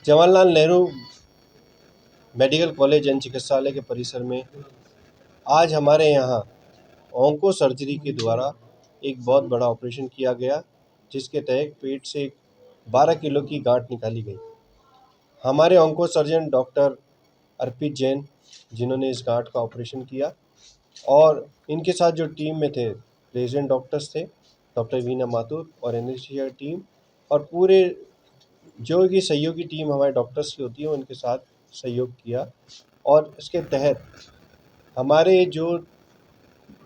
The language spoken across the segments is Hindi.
Jawaharlal Nehru medical college and चिकित्सालय के परिसर में आज हमारे यहाँ ऑन्को सर्जरी के द्वारा एक बहुत बड़ा ऑपरेशन किया गया, जिसके तहत पेट से 12 किलो की गांठ निकाली गई। हमारे ऑन्को सर्जन डॉक्टर अर्पित जैन, जिन्होंने इस गांठ का ऑपरेशन किया, और इनके साथ जो टीम में थे, रेजिडेंट डॉक्टर्स थे, डॉक्टर वीना माथुर और एनेस्थीसिया टीम, और पूरे जो भी सहयोगी टीम हमारे डॉक्टर्स की होती है, उनके साथ सहयोग किया। और इसके तहत हमारे जो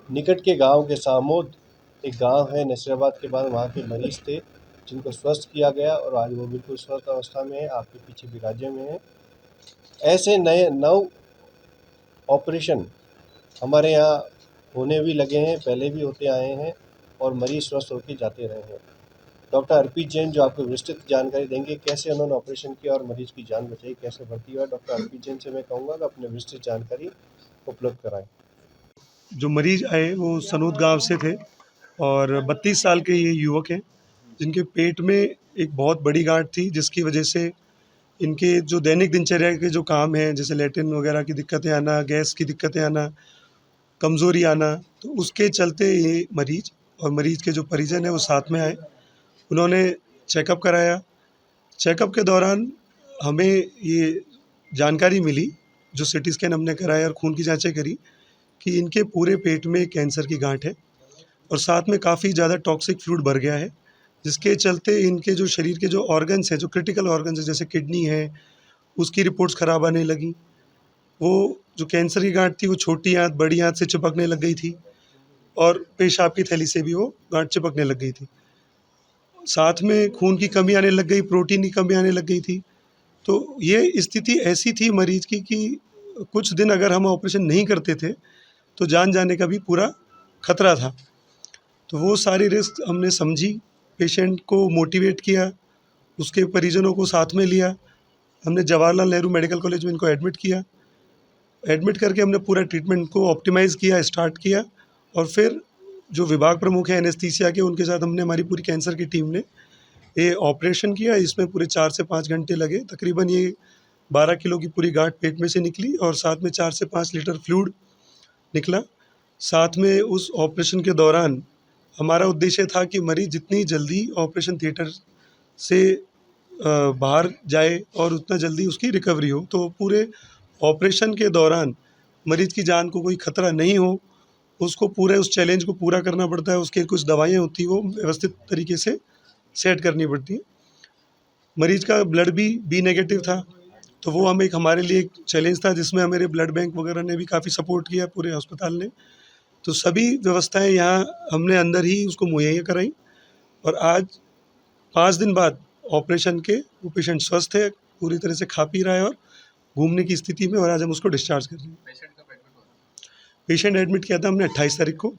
निकट के गांव के सामोद एक गांव है नसीराबाद के बाद, वहाँ के मरीज़ थे जिनको स्वस्थ किया गया और आज वो बिल्कुल स्वस्थ अवस्था में है, आपके पीछे विराजे में है। ऐसे नए 9 ऑपरेशन हमारे यहाँ होने भी लगे हैं, पहले भी होते आए हैं और मरीज़ स्वस्थ होकर जाते रहे हैं। डॉक्टर अर्पित जैन जो आपको विस्तृत जानकारी देंगे कैसे उन्होंने ऑपरेशन किया और मरीज़ की जान बचाई, कैसे भर्ती हुआ। डॉक्टर अर्पित जैन से मैं कहूँगा कि अपने विस्तृत जानकारी उपलब्ध कराएं। जो मरीज आए वो सनोद गांव से थे और 32 साल के ये युवक हैं, जिनके पेट में एक बहुत बड़ी गांठ थी, जिसकी वजह से इनके जो दैनिक दिनचर्या के जो काम हैं, जैसे लैट्रिन वगैरह की दिक्कतें आना, गैस की दिक्कतें आना, कमज़ोरी आना, तो उसके चलते ये मरीज और मरीज के जो परिजन हैं वो साथ में आए। उन्होंने चेकअप कराया। चेकअप के दौरान हमें ये जानकारी मिली, जो सिटी स्कैन हमने कराया और खून की जाँचें करी, कि इनके पूरे पेट में कैंसर की गांठ है और साथ में काफ़ी ज़्यादा टॉक्सिक फ्लूइड भर गया है, जिसके चलते इनके जो शरीर के जो ऑर्गन्स हैं, जो क्रिटिकल ऑर्गन्स हैं, जैसे किडनी है, उसकी रिपोर्ट्स ख़राब आने लगी। वो जो कैंसर की गांठ थी वो छोटी आंत बड़ी आंत से चिपकने लग गई थी और पेशाब की थैली से भी वो गांठ चिपकने लग गई थी। साथ में खून की कमी आने लग गई, प्रोटीन की कमी आने लग गई थी। तो ये स्थिति ऐसी थी मरीज की कि कुछ दिन अगर हम ऑपरेशन नहीं करते थे तो जान जाने का भी पूरा खतरा था। तो वो सारी रिस्क हमने समझी, पेशेंट को मोटिवेट किया, उसके परिजनों को साथ में लिया। हमने जवाहरलाल नेहरू मेडिकल कॉलेज में इनको एडमिट किया। एडमिट करके हमने पूरा ट्रीटमेंट को ऑप्टिमाइज़ किया, स्टार्ट किया, और फिर जो विभाग प्रमुख हैं एनेस्थीसिया के, उनके साथ हमने, हमारी पूरी कैंसर की टीम ने ये ऑपरेशन किया। इसमें पूरे 4 से 5 घंटे लगे। तकरीबन ये 12 किलो की पूरी गांठ पेट में से निकली और साथ में 4 से 5 लीटर फ्लूइड निकला। साथ में उस ऑपरेशन के दौरान हमारा उद्देश्य था कि मरीज़ जितनी जल्दी ऑपरेशन थिएटर से बाहर जाए और उतना जल्दी उसकी रिकवरी हो। तो पूरे ऑपरेशन के दौरान मरीज़ की जान को कोई खतरा नहीं हो, उसको पूरे उस चैलेंज को पूरा करना पड़ता है। उसके कुछ दवाइयाँ होती हैं, वो व्यवस्थित तरीके से सेट करनी पड़ती हैं। मरीज़ का ब्लड भी बी नेगेटिव था, तो वो हम एक, हमारे लिए एक चैलेंज था, जिसमें हमारे ब्लड बैंक वगैरह ने भी काफ़ी सपोर्ट किया, पूरे अस्पताल ने। तो सभी व्यवस्थाएं यहाँ हमने अंदर ही उसको मुहैया कराई और आज 5 दिन बाद ऑपरेशन के वो पेशेंट स्वस्थ है, पूरी तरह से खा पी रहा है और घूमने की स्थिति में, और आज हम उसको डिस्चार्ज कर रहे हैं। पेशेंट एडमिट किया था हमने 28 तारीख को,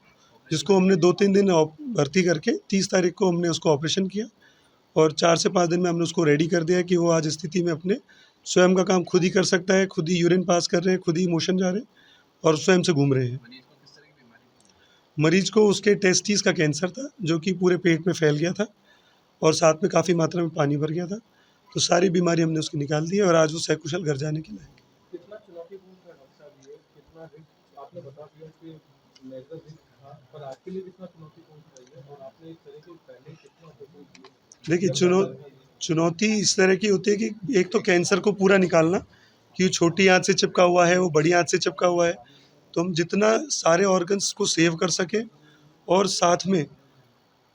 जिसको हमने 2-3 दिन भर्ती करके 30 तारीख को हमने उसको ऑपरेशन किया और 4 से 5 दिन में हमने उसको रेडी कर दिया कि वो आज स्थिति में अपने स्वयं का काम खुद ही कर सकता है, खुद ही यूरिन पास कर रहे हैं, खुद ही मोशन जा रहे हैं और स्वयं से घूम रहे हैं। मरीज को उसके टेस्टिस का कैंसर था, जो कि पूरे पेट में फैल गया था और साथ में काफ़ी मात्रा में पानी भर गया था। तो सारी बीमारी हमने उसकी निकाल दी है और आज वो सकुशल घर जाने के लायक है। कितना चुनौतीपूर्ण था डॉक्टर साहब ये, कितना रिस्क आपने बता दिया कि मेजर रिस्क था, पर आपके लिए कितना चुनौतीपूर्ण था ये, और आपने इस तरह के पहले कितना ऑपरेशन किए? देखिए, चुनौती इस तरह की होती है कि एक तो कैंसर को पूरा निकालना, कि छोटी आंत से चिपका हुआ है, वो बड़ी आंत से चिपका हुआ है, तो हम जितना सारे ऑर्गन्स को सेव कर सकें और साथ में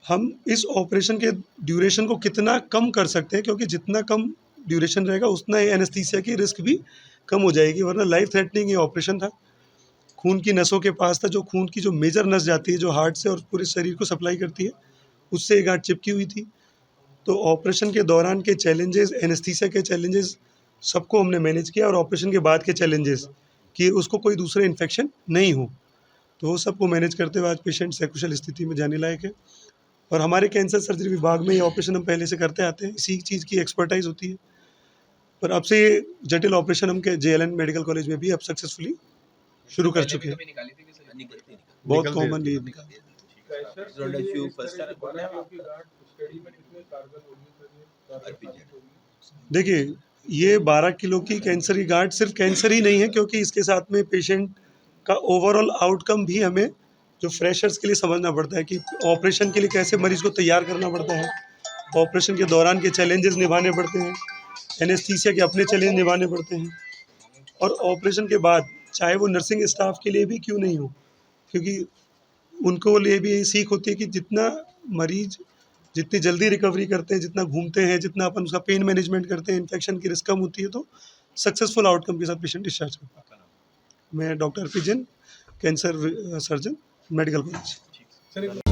हम इस ऑपरेशन के ड्यूरेशन को कितना कम कर सकते हैं, क्योंकि जितना कम ड्यूरेशन रहेगा उतना ही एनेस्थीसिया की रिस्क भी कम हो जाएगी, वरना लाइफ थ्रेटनिंग ये ऑपरेशन था। खून की नसों के पास था, जो खून की जो मेजर नस जाती है, जो हार्ट से और पूरे शरीर को सप्लाई करती है, उससे ये गांठ चिपकी हुई थी। तो ऑपरेशन के दौरान के चैलेंजेस, एनेस्थीसिया के चैलेंजेस, सबको हमने मैनेज किया, और ऑपरेशन के बाद के चैलेंजेस कि उसको कोई दूसरा इन्फेक्शन नहीं हो, तो वो सबको मैनेज करते हुए आज पेशेंट सकुशल स्थिति में जाने लायक है। और हमारे कैंसर सर्जरी विभाग में ये ऑपरेशन हम पहले से करते आते हैं, इसी चीज़ की एक्सपर्टाइज होती है। पर अब से ये जटिल ऑपरेशन हम के JLN मेडिकल कॉलेज में भी अब सक्सेसफुली शुरू कर चुके हैं। बहुत कॉमन ये निकालती है। देखिए, ये 12 किलो की कैंसर की गांठ सिर्फ कैंसर ही नहीं है, क्योंकि इसके साथ में पेशेंट का ओवरऑल आउटकम भी हमें जो फ्रेशर्स के लिए समझना पड़ता है कि ऑपरेशन के लिए कैसे मरीज को तैयार करना पड़ता है, ऑपरेशन के दौरान के चैलेंजेस निभाने पड़ते हैं, एनेस्थीसिया के अपने चैलेंज निभाने पड़ते हैं, और ऑपरेशन के बाद चाहे वो नर्सिंग स्टाफ के लिए भी क्यों नहीं हो, क्योंकि उनको लिए भी यही सीख होती है कि जितना मरीज जितनी जल्दी रिकवरी करते हैं, जितना घूमते हैं, जितना अपन उसका पेन मैनेजमेंट करते हैं, इन्फेक्शन की रिस्क कम होती है, तो सक्सेसफुल आउटकम के साथ पेशेंट डिस्चार्ज करता है। मैं doctor P Jain, cancer surgeon, medical college. Sir